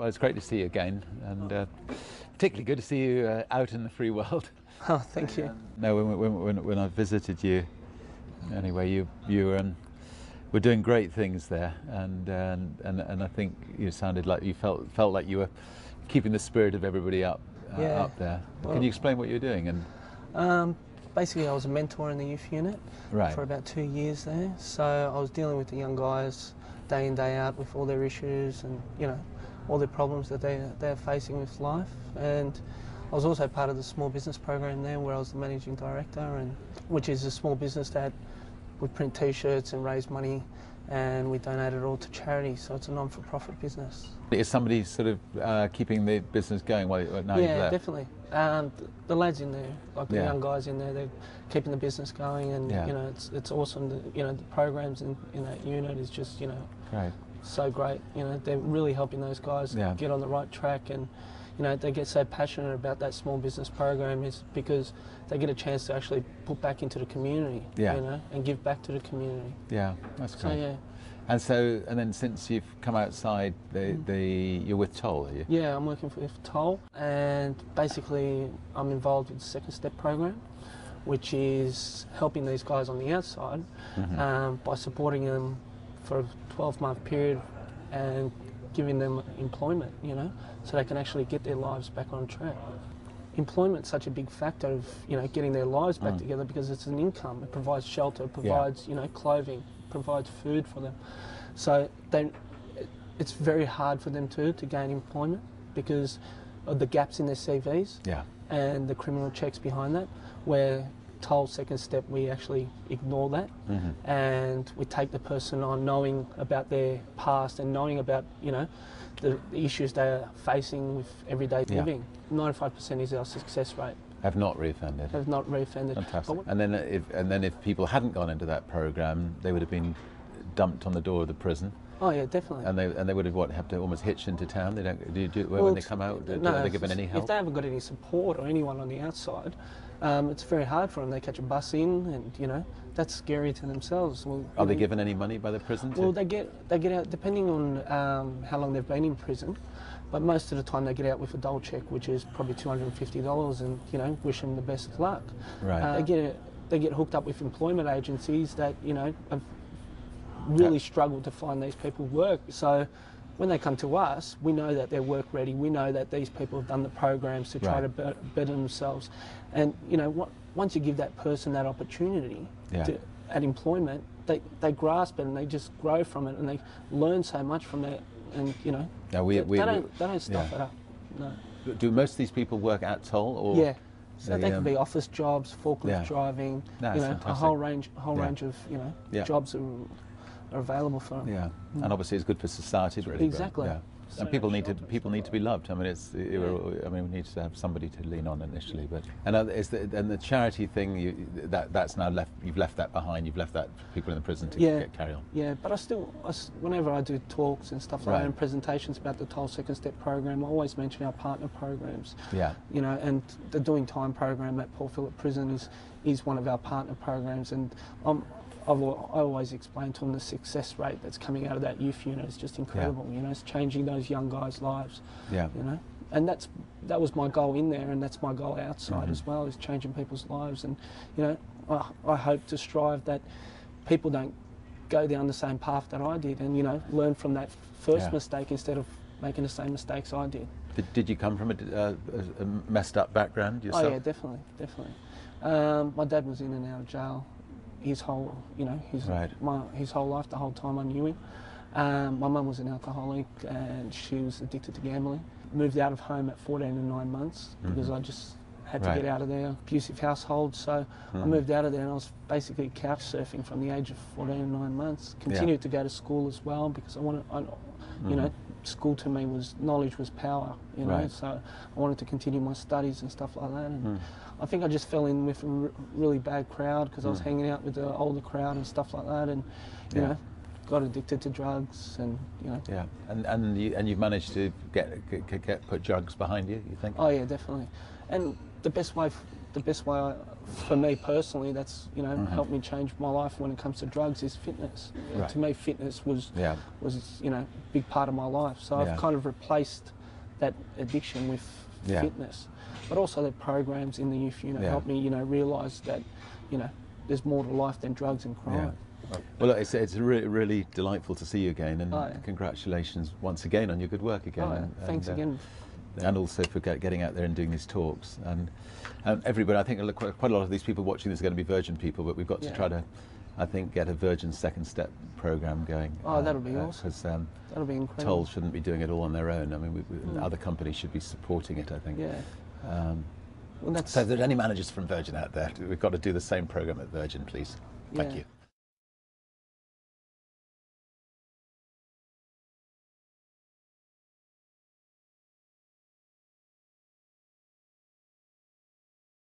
Well, it's great to see you again, and particularly good to see you out in the free world. Oh, thank you. No, when I visited you, anyway, you were doing great things there, and I think you sounded like you felt like you were keeping the spirit of everybody up up there. Well, Can you explain what you're doing? And basically, I was a mentor in the youth unit for about 2 years there. So I was dealing with the young guys day in, day out with all their issues and, you know, all the problems that they're facing with life. And I was also part of the small business program there where I was the managing director, and which is a small business that would print t-shirts and raise money, and we donate it all to charity, so it's a non-for-profit business. Is somebody sort of keeping the business going while now you've left? Yeah, definitely. The lads in there, like the young guys in there, they're keeping the business going, and you know, it's awesome. You know, the programs in that unit is just, you know, great. So great. You know, they're really helping those guys get on the right track, and you know, they get so passionate about that small business program is because they get a chance to actually put back into the community, you know, and give back to the community. Yeah, that's great. So, yeah. And then since you've come outside, you're with Toll, are you? Yeah, I'm working for Toll, and basically I'm involved with the Second Step program, which is helping these guys on the outside by supporting them for a 12-month period and giving them employment, you know, so they can actually get their lives back on track. Employment's such a big factor of, you know, getting their lives back together because it's an income. It provides shelter, it provides, you know, clothing, provides food for them. So it's very hard for them to gain employment because of the gaps in their CVs and the criminal checks behind that, where Toll Second Step, we actually ignore that and we take the person on knowing about their past and knowing about, you know, the issues they are facing with everyday living. 95% is our success rate. Have not reoffended. Have not reoffended. Fantastic. And then if people hadn't gone into that program, they would have been dumped on the door of the prison. Oh yeah, definitely. And they would have have to almost hitch into town. They don't when they come out. Are they given any help? If they haven't got any support or anyone on the outside, it's very hard for them. They catch a bus in, and you know, that's scary to themselves. Well, are they given any money by the prison? Well, they get out depending on how long they've been in prison. But most of the time they get out with a dole check, which is probably $250, and you know, wish them the best of luck. Right. They get hooked up with employment agencies that, you know, have really struggled to find these people work. So when they come to us, we know that they're work ready. We know that these people have done the programs to try to better themselves. And you know, once you give that person that opportunity at employment, they grasp it and they just grow from it, and they learn so much from that. And you know, they don't stuff it up. No. Do most of these people work at Toll, or? Yeah. So they can be office jobs, forklift driving, you know, fantastic. a whole range of, you know, jobs are available for them. Yeah, and obviously it's good for society, really. Exactly. And people need to be loved. I mean, we need to have somebody to lean on initially. But and the charity thing, that's now left. You've left that behind. You've left that for people in the prison to carry on. Yeah, but whenever I do talks and stuff like that and presentations about the Toll Second Step program, I always mention our partner programs. Yeah. You know, and the Doing Time program at Port Phillip Prison is one of our partner programs, and I always explain to them the success rate that's coming out of that youth unit is just incredible. You know, it's changing those young guys' lives. Yeah. You know, and that was my goal in there, and that's my goal outside as well, is changing people's lives. And you know, I hope to strive that people don't go down the same path that I did, and you know, learn from that first mistake instead of making the same mistakes I did. Did you come from a messed up background yourself? Oh yeah, definitely. My dad was in and out of jail his whole, you know, his whole life, the whole time I knew him. My mum was an alcoholic and she was addicted to gambling. Moved out of home at 14 and 9 months because I just had to get out of there. Abusive household, so I moved out of there, and I was basically couch surfing from the age of 14 and 9 months. Continued to go to school as well because you know, school to me was, knowledge was power, you know, so I wanted to continue my studies and stuff like that. And I think I just fell in with a really bad crowd because I was hanging out with the older crowd and stuff like that, and you know, got addicted to drugs, and you know. Yeah, and you've managed to put drugs behind you, you think? Oh yeah, definitely. And the best way the best way, for me personally, that's, you know, helped me change my life when it comes to drugs is fitness. Right. To me, fitness was, Yeah. you know, a big part of my life. So Yeah. I've kind of replaced that addiction with Yeah. fitness. But also the programs in the youth, you know, Yeah. helped me, you know, realise that, you know, there's more to life than drugs and crime. Yeah. Well, look, it's really, really delightful to see you again, and Oh, yeah. congratulations once again on your good work again. Oh, yeah. Thanks again. And also for getting out there and doing these talks. And everybody, I think quite a lot of these people watching this are going to be Virgin people, but we've got to Yeah. try to, I think, get a Virgin Second Step program going. Oh, that'll be awesome. Because That'll be incredible. Toll shouldn't be doing it all on their own. I mean, other companies should be supporting it, I think. Yeah. Well, that's, So if there's any managers from Virgin out there, we've got to do the same program at Virgin, please. Thank yeah. you.